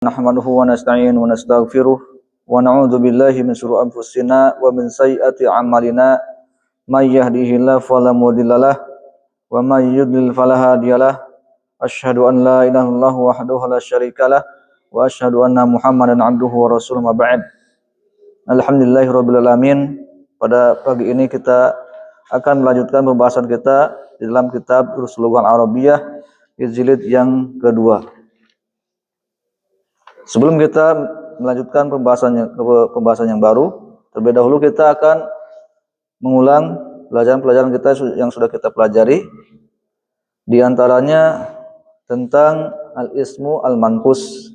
Nahmaduhu wa nasta'inu wa nastaghfiruh wa na'udzu billahi min shururi anfusina wa min sayyiati a'malina may yahdihillahu fala mudhillalah wa may yudlil fala hadiyalah. Asyhadu an la ilaha illallah wahdahu la syarikalah wa asyhadu anna Muhammadan abduhu wa rasuluhu ma ba'd. Alhamdulillahirabbil alamin. Pada pagi ini kita akan melanjutkan pembahasan kita di dalam kitab Durusul Lughah Arabiyah jilid yang kedua. Sebelum kita melanjutkan pembahasan yang baru, terlebih dahulu kita akan mengulang pelajaran-pelajaran kita yang sudah kita pelajari. Di antaranya tentang al-ismu al-manqus.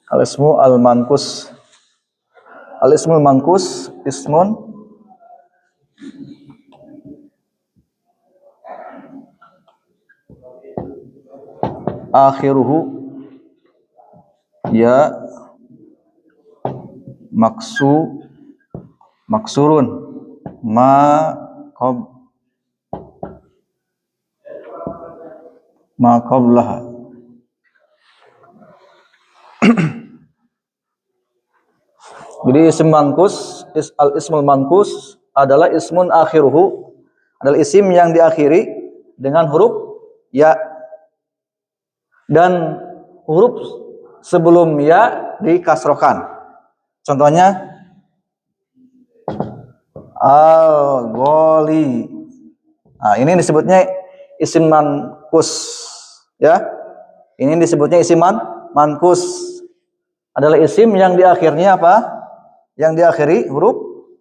Al-ismu al-manqus. Al-ismul manqus ismun akhiruhu ya maksurun ma qablaha. Jadi isim manqus, al-ismul manqus adalah ismun akhiruhu, adalah isim yang diakhiri dengan huruf ya, dan huruf sebelum ya dikasrohkan. Contohnya al-ghali. Nah, ini disebutnya isim manqus ya. Ini disebutnya isim manqus. Adalah isim yang di akhirnya apa? Yang diakhiri huruf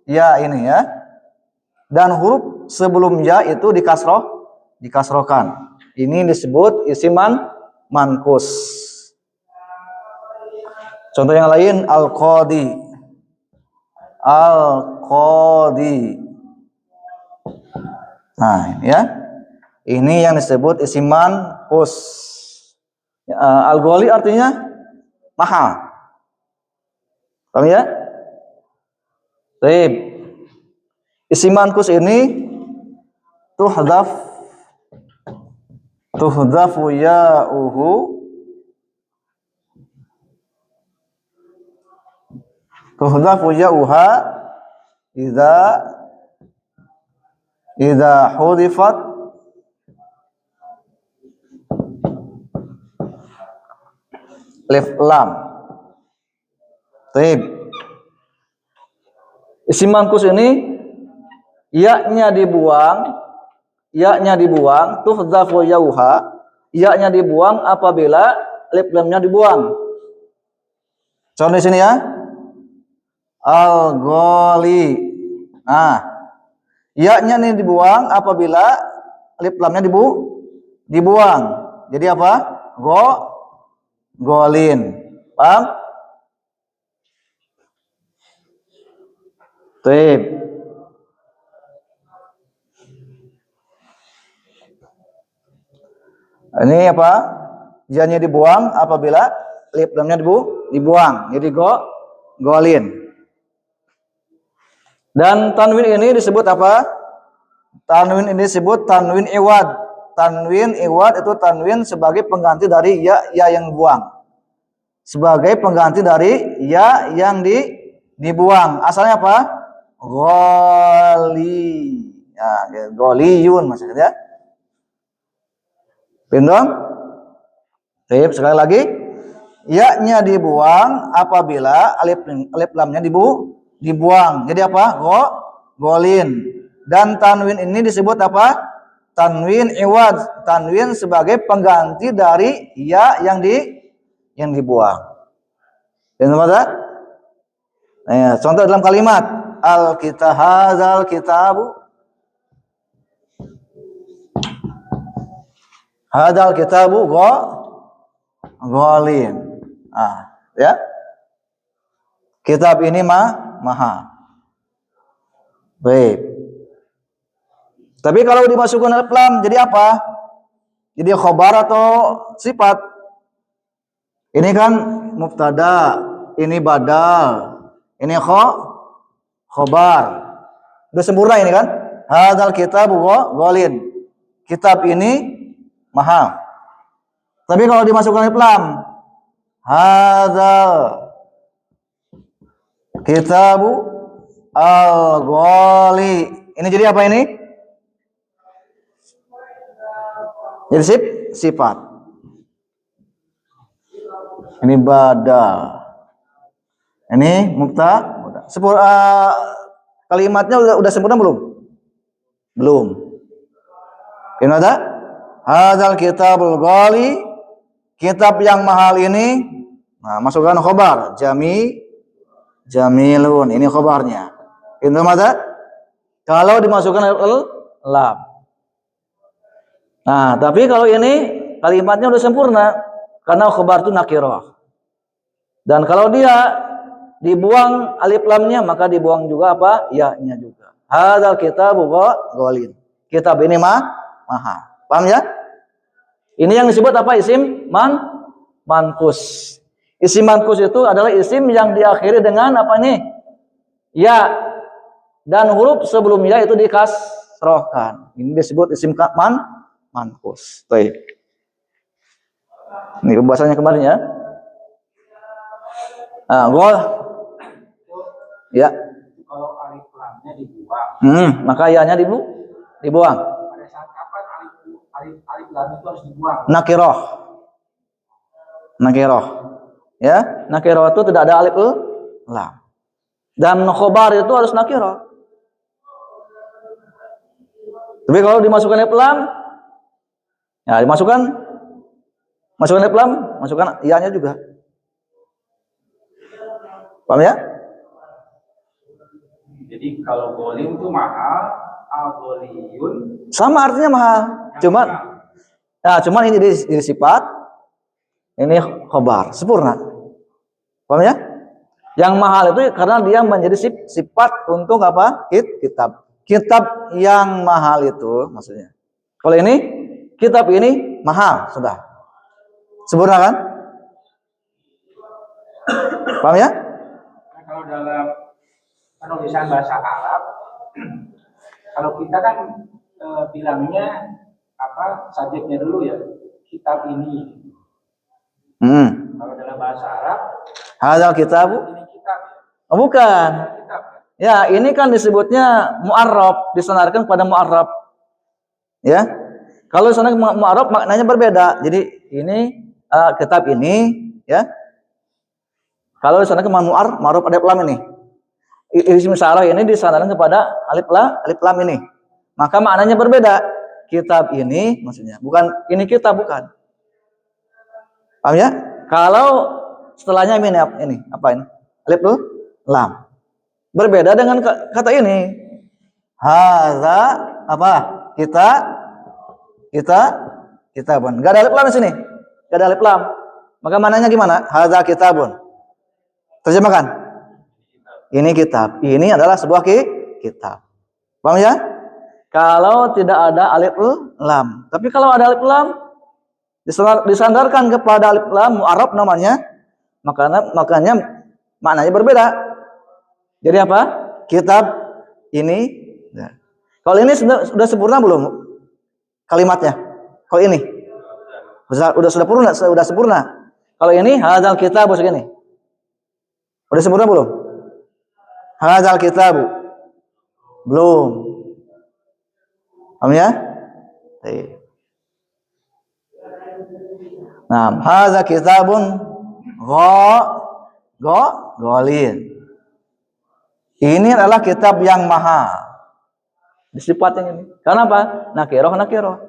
ya ini ya. Dan huruf sebelum ya itu dikasrohkan. Ini disebut isim manqus. Contoh yang lain al-qadi. Al-qadi. Nah, ini ya. Ini yang disebut isim manqus. Al-ghali artinya mahal. Paham ya? Baik. Isim manqus ini tuhdhafu ya'uhu ya'uha idza hudifat alif lam. Baik. Isim manqus ini ya-nya dibuang, tuhdhafu ya'uha, ya-nya dibuang apabila alif lamnya dibuang. Contoh di sini ya. Al-ghali. Nah, ya-nya ini dibuang apabila alif lamnya dibuang. Jadi apa? Golin. Paham? Baik. Ini apa? Ya-nya dibuang apabila alif lamnya dibuang. Jadi golin. Dan tanwin ini disebut apa? Tanwin ini disebut tanwin iwad. Tanwin iwad itu tanwin sebagai pengganti dari ya yang dibuang. Sebagai pengganti dari ya yang dibuang. Asalnya apa? Ghali. Ya, ghaliyun maksudnya. Pindong? Baik, sekali lagi. Ya-nya dibuang apabila alif lamnya dibuang. Jadi apa? Golin. Dan tanwin ini disebut apa? Tanwin iwad. Tanwin sebagai pengganti dari ya yang dibuang. Yang mana? Nah, contoh dalam kalimat hadzal kitabu. Hadzal kitabu ghalin. Ah, ya. Kitab ini mahal. Baik. Tapi kalau dimasukkan alif lam jadi apa? Jadi khobar atau sifat? Ini kan mubtada, ini badal, ini khobar. Udah sempurna ini kan? Hadzal kitabu ghalin. Kitab ini mahal. Tapi kalau dimasukkan alif lam, hadzal kitabu al-ghali. Ini jadi apa ini? Jadi sifat. Ini badal. Ini mubtada. Kalimatnya udah sempurna belum? Belum. Ini ada? Hadzal kitabul ghali. Kitab yang mahal ini. Nah, masukkan khobar. Jamilun. Ini khobarnya. Ini ada? Kalau dimasukkan lam. Nah, tapi kalau ini kalimatnya udah sempurna karena khobar itu nakirah. Dan kalau dia dibuang alif lamnya maka dibuang juga apa? Ya-nya juga. Hadzal kitabu ghalin. Kitab ini mahal. Paham ya? Ini yang disebut apa? Isim mankus. Isim mankus itu adalah isim yang diakhiri dengan apa nih? Ya. Dan huruf sebelum ya itu dikasrohkan. Ini disebut isim mankus. Baik. Ini pembahasannya kemarin ya. Ya. Kalau alif lamnya dibuang. Maka ya-nya dibuang. Pada saat kapan alif lam itu harus dibuang? Nakirah. Ya, nakirah itu tidak ada alif lam. Dan khobar itu harus nakirah. Tapi kalau dimasukkan alif lam, ya masukkan alif lam, masukkan ya-nya juga. Paham ya? Jadi kalau ghalin itu mahal, al-ghaliyun sama artinya mahal. Cuman ini di sifat, ini khobar, sempurna. Paham ya? Yang mahal itu karena dia menjadi sifat untuk apa? Kitab. Kitab yang mahal itu maksudnya. Kalau ini kitab ini mahal, sudah. Sempurna kan? Paham ya? Kalau dalam penulisan bahasa Arab, kalau kita kan bilangnya apa subjeknya dulu ya, kitab ini. Kalau dalam bahasa Arab, hadzal kitabu. Ini kitab. Oh, bukan. Kitab. Ya, ini kan disebutnya mu'arrab, disandarkan kepada mu'arrab. Ya. Kalau disana mu'arrab maknanya berbeda. Jadi ini kitab ini, ya. Kalau disana ke mu'arrab alif lam ini. Isim isyarah ini disandarkan kepada alif lam ini. Maka maknanya berbeda. Kitab ini maksudnya, bukan ini kitab, bukan. Paham ya? Kalau setelahnya ini apa ini? Alif lam. Berbeda dengan kata ini. Hadza apa? Kitabun. Enggak ada alif lam di sini. Enggak ada alif lam. Maka mananya gimana? Hadza kitabun. Terjemahkan. Ini kitab. Ini adalah sebuah kitab. Paham ya? Kalau tidak ada alif lam. Tapi kalau ada alif lam disandarkan kepada alif lam mu'arrab namanya, makanya maknanya berbeda. Jadi apa? Kitab ini. Ya. Kalau ini sudah sempurna belum kalimatnya? Kalau ini sudah sempurna. Kalau ini hadzal kitabu segini. Udah sempurna belum? Hadzal kitabu. Belum. Paham ya? Baik. Nah, hadza kitabun ghalin. Ini adalah kitab yang mahal. Sifat yang ini. Karena apa? Nakirah.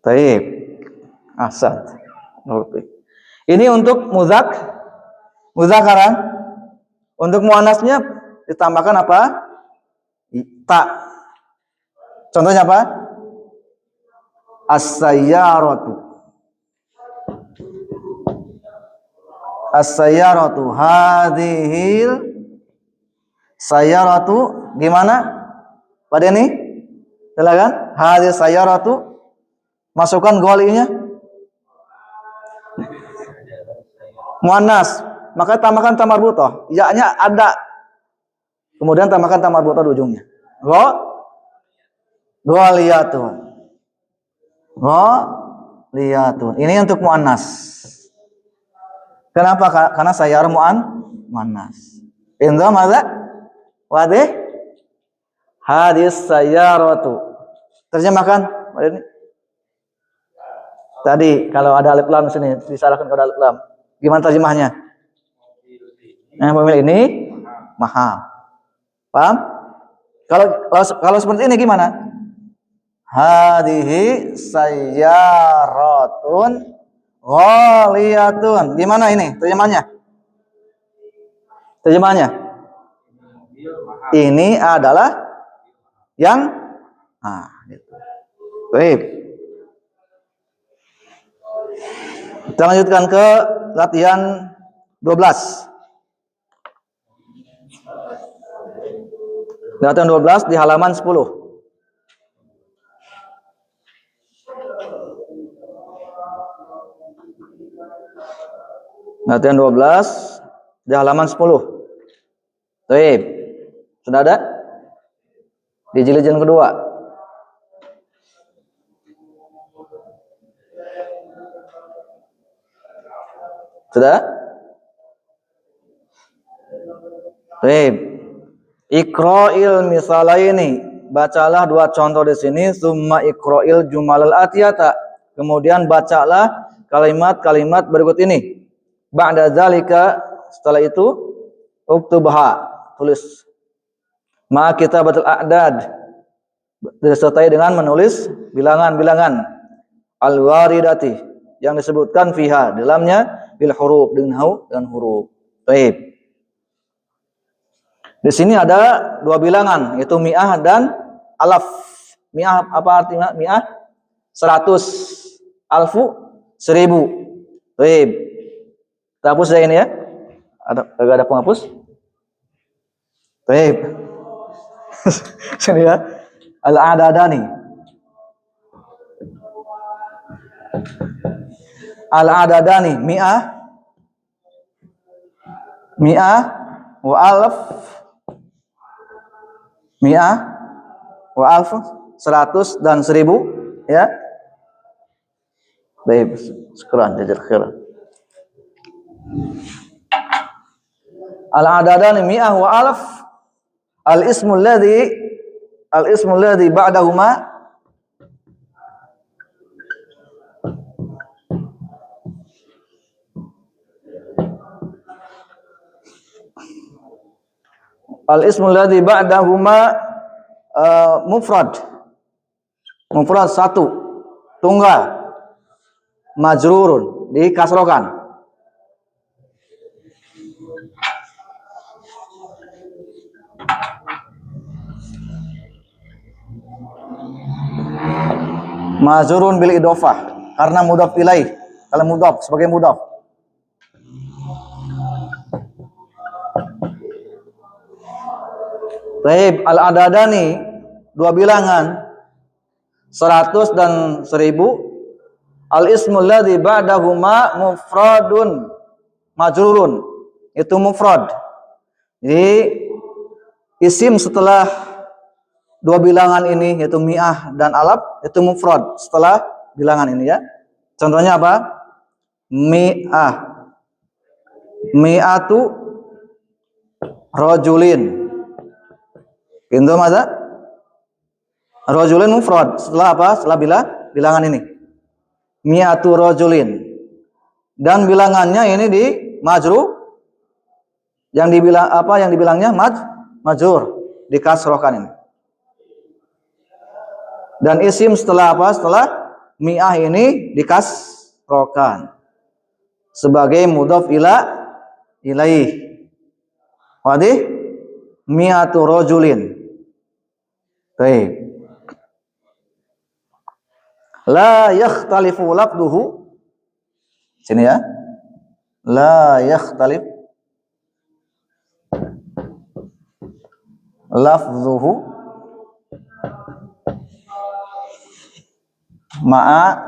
Baik. Ahsan. Ini untuk muzakaran. Untuk muannasnya ditambahkan apa? Ta. Contohnya apa? As-sayyaratu. As-sayyaratu hadhil sayyaratu gimana? Pada ini? Silakan. Hadhil sayyaratu Masukkan golinya muannas, maka tambahkan ta marbutoh. Ya-nya ada. Kemudian tambahkan ta marbutoh di ujungnya. Goliyatun. Goliyatun. Ini untuk muannas. Kenapa? Karena sayar muannas. Indra mana? Wadih? Hadis sayaratu. Terjemahkan. Tadi kalau ada alif lam sini disalahkan kalau ada alif lam. Gimana terjemahnya? Mobil ini mahal. Paham? Kalau seperti ini gimana? Hadihi sayyaratun ghaliyatun. Gimana ini terjemahnya? Ini adalah yang gitu. Baik. Kita lanjutkan ke latihan 12. Latihan 12 di halaman 10. Latihan 12 di halaman 10. Baik. Sudah ada? Di jilid yang kedua. Sudah? Baik. Iqra'il misalaini. Bacalah dua contoh di sini. Summa iqra'il jumalal atiyata. Kemudian bacalah kalimat-kalimat berikut ini. Ba'da zalika, setelah itu uktubha, tulis. Ma kitabatul a'dad, disertai dengan menulis bilangan-bilangan al-waridati yang disebutkan fiha, dalamnya bil huruf, dengan huruf. Baik. Di sini ada dua bilangan, yaitu mi'ah dan alaf. Mi'ah apa artinya? Mi'ah 100, alfu 1000. Baik. Kita hapus ya ini ya. Ada penghapus? Baik. Sini ya. Al-adadani. Al-adadani mi'ah wa alf. Mi'ah wa alf 100 dan 1000 ya. Baik, syukran jazakallahu khairan. Al-adadani mi'ah wa alf. Al-ismul ladzi ba'dahuma mufrad. Mufrad satu, tunggal, majrurun, dikasrokan. Majrurun bil idofah, karena mudhaf ilaih. Kalau mudhaf sebagai mudhaf. Baik, al-adadani dua bilangan 100 dan 1000. Al-ismul ladzi ba'dahuma mufradun majrurun, itu mufrad. Jadi isim setelah dua bilangan ini yaitu mi'ah dan alaf itu mufrad setelah bilangan ini ya. Contohnya apa? Mi'atu rajulin. Itu masa rajulin mufrad setelah apa? Setelah bilangan ini. Mi'atu rajulin. Dan bilangannya ini di majrur. Yang dibilangnya majrur, dikasrohkan ini. Dan isim setelah apa? Setelah mi'ah ini dikasrohkan sebagai mudhaf ilaih. Wadih? Mi'atu rajulin. Baik. La yakhtalifu lafduhu. Sini ya. La yakhtalif lafzuhu ma'a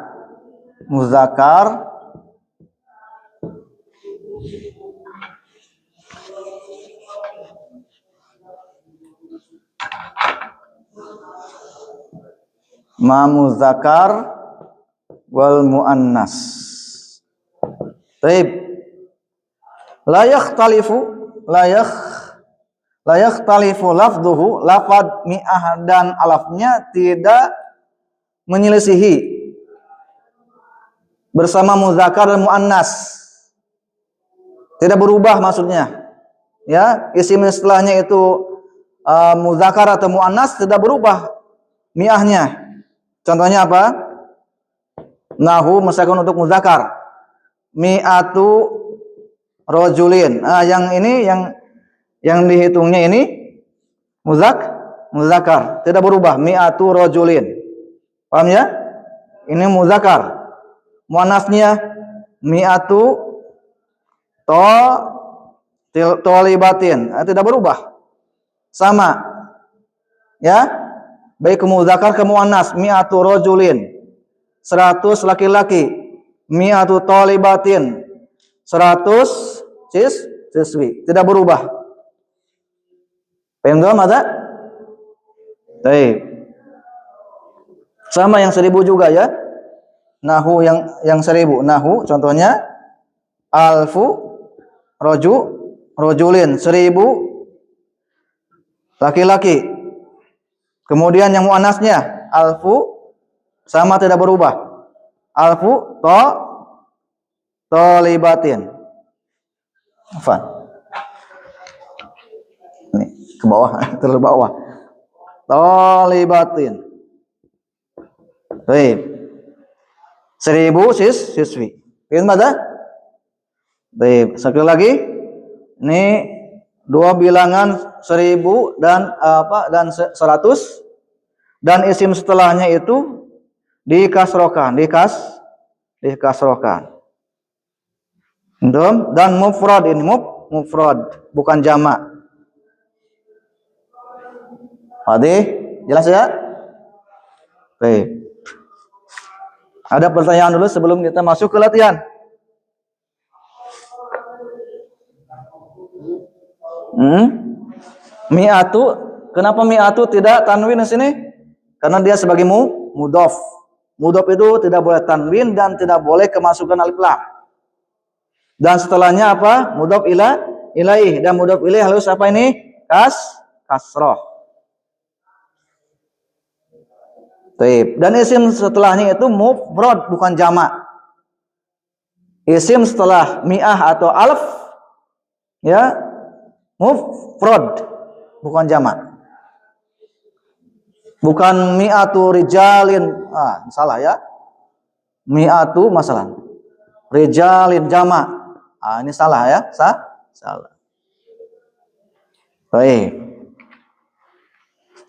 muzakkar ma muzakkar wal muannas. Baik. La yakhtalifu lafdhuhu, lafad mi'ah dan alafnya tidak menyelisihi bersama muzakkar dan muannas. Tidak berubah maksudnya. Ya, isim setelahnya itu muzakkar atau muannas tidak berubah mi'ahnya. Contohnya apa? Nahu misalkan untuk muzakkar. Mi'atu rajulin. Yang ini yang dihitungnya ini muzakkar, tidak berubah. Mi'atu rajulin. Paham ya? Ini muzakkar. Muannasnya mi'atu tolibatin. Tidak berubah. Sama. Ya? Baik ke muzakkar ke muannas. Mi'atu rajulin. 100 laki-laki. Mi'atu tolibatin. 100 siswi. Tidak berubah. Paham ada? Baik. Sama yang 1000 juga ya. Nahu yang 1000. Nahu contohnya alfu rajulin. 1000 laki-laki. Kemudian yang muannasnya alfu sama tidak berubah. Alfu tolibatin. Apa? Ini ke bawah, terlalu bawah. Tolibatin. Baik. 1000 siswi. Paham ada? Baik, sekali lagi. Ini dua bilangan 1000 dan 100 dan isim setelahnya itu dikasrokan. Dan mufrad ini mufrad bukan jamak. Jelas ya? Baik. Ada pertanyaan dulu sebelum kita masuk ke latihan? Mi'atu, kenapa mi'atu tidak tanwin di sini? Karena dia sebagai mudhof. Mudhof itu tidak boleh tanwin dan tidak boleh kemasukan alif lam. Dan setelahnya apa? Mudhof ilaih, dan mudhof ilaih harus apa ini? Kasroh. Taib. Dan isim setelahnya itu mufrad bukan jamak. Isim setelah mi'ah atau alf ya mufrad bukan jamak. Bukan mi'atu rijalin. Salah ya. Mi'atu masalah. Rijalin jamak. Ini salah ya. Salah. Baik.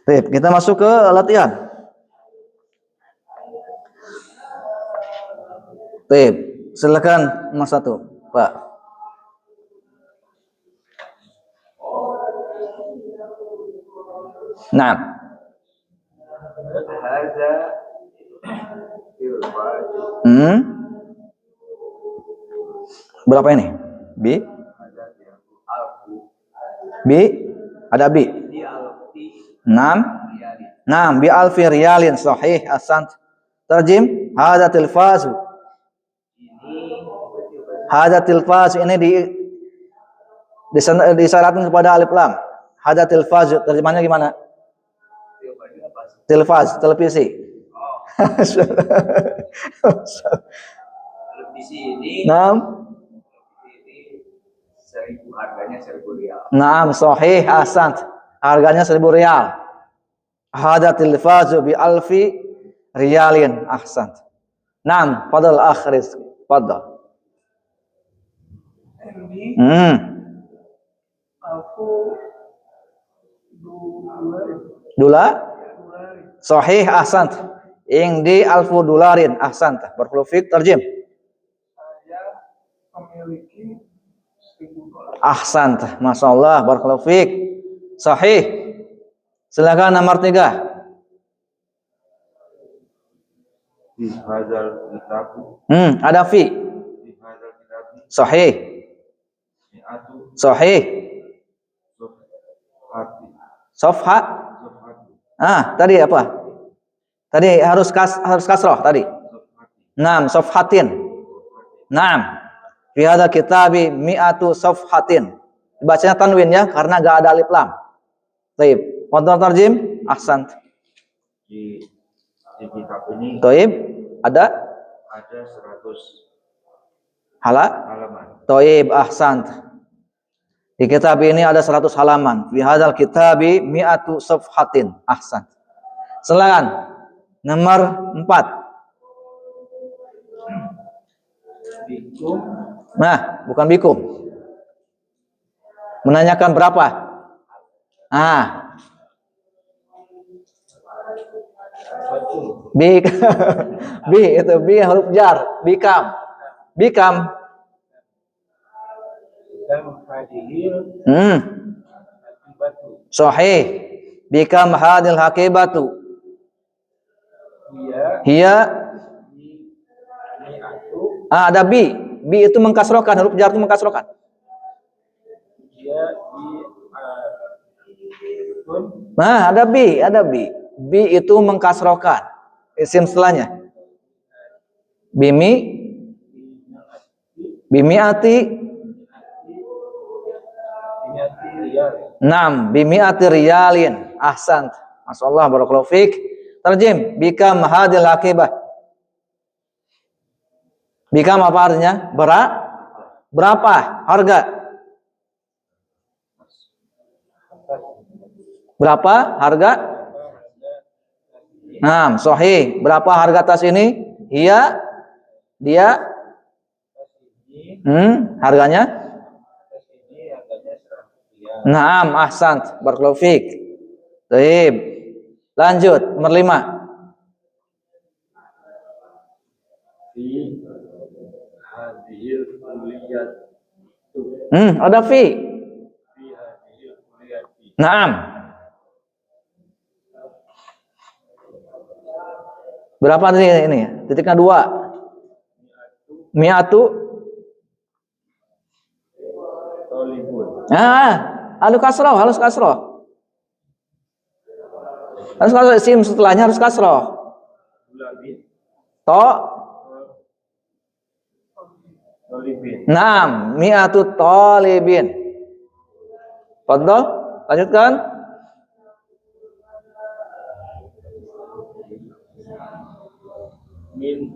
Baik, kita masuk ke latihan. Baik, silakan Mas 1, Pak. Nah. Berapa ini? B? Ada B. 6 bi alfi riyalin sahih ahsant. Tarjim hadza tilfazu. Hadza tilfazu ini disyaratkan kepada alif lam. Hadza tilfazu terjemahnya gimana? Tilfaz, televisi. Televisi ini 6 harganya 1000 rial. Naam, sahih, ahsant. Harganya 1000 rial. Hadza tilfazu bi alfi riyalin, ahsant. Naam, fadal akhris, fadal. Aku Dolar? Sahih, ahsant. Yang di alfu dolarin, ahsant. Barakallahu fiik, tarjim. saya memiliki $1000. Ahsant, masyaallah, barakallahu fiik. Sahih. Silakan nomor 3. Di hadzal kitab Ada fi. di hadzal kitab Sahih. mi'atu Sahih. safhati Safha. safhati Tadi apa? Tadi harus kasroh tadi. Naam, safhatin. Naam. Fi hadzal kitabi mi'atu safhatin. Bacanya tanwin ya karena enggak ada alif lam. Baik. Fadhal tarjim. Ahsan. di kitab ini Taib. Ada 100 halaman. halaman. Taib, ahsan. Di kitab ini ada 100 halaman. Fi hadzal kitabi mi'atu safhatin. Ahsan. Silakan. Nomor 4. Bikum Nah, bukan bikum. Menanyakan berapa? Bi bi itu bi huruf jar, bikam. Bikam. dan hadihil akibatu Sahih. Bikam hadil hakibatu. Hiya. mi'atu Ada bi. Bi itu mengkasrohkan, huruf jar itu mengkasrohkan. dia Nah, ada bi, ada bi. Bi itu mengkasrohkan. Isim setelahnya. Bimi, bimiati, riyal Naam, bimiati riyalin. Ahsan. Masyaallah, barakallahu fiik. Terjem, bikam hadil akibah. Bikam apa artinya? Berapa harga? Berapa harga? Naam, sahih. Berapa harga tas ini? Iya. Dia. Harganya? ini harganya 100 riyal. Naam, ahsan. Barakallahu fiik. Baik. Lanjut, nomor 5. Fi hadhil kulliyat Ada fi. fi hadhil kulliyati Naam. Berapa tadi ini? Titiknya 2. Mi'atu. tolibun Harus kasroh. Harus kasroh. Isim setelahnya harus kasroh. tulabin tolibin Naam, mi'atu talibin. Fadhal, lanjutkan. min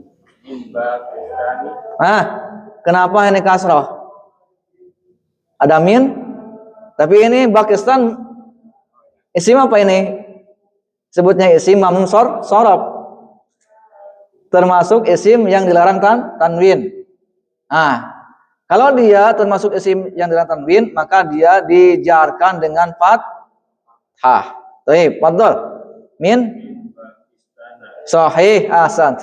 bakistani Kenapa ini kasroh? Ada min, tapi ini Pakistan isim apa ini? Sebutnya isim mamnun sorof. Termasuk isim yang dilarang tanwin. Kalau dia termasuk isim yang dilarang tanwin, maka dia dijarkan dengan fathah. Baik, fadhal. Min bakistana sahih, ahsan.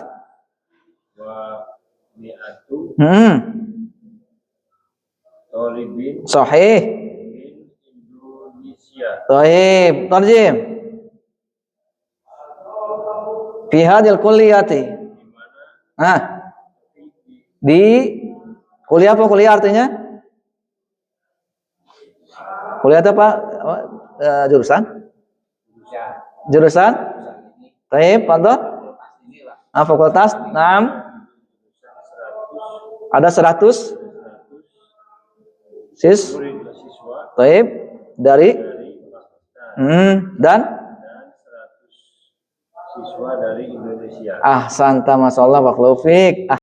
wa mi'atu tolibin Sahih. min Indonesia Baik, tarjim. Fi hadil kulliyati. Di kuliah apa kuliah artinya? Kuliah apa? Jurusan? Jurusan? Baik, fadhal. Fakultas. Naam. Ada 100 siswa Baik, dari dari Pakistan dan 100 siswa dari Indonesia. ahsanta masyaallah barakallahu fiik.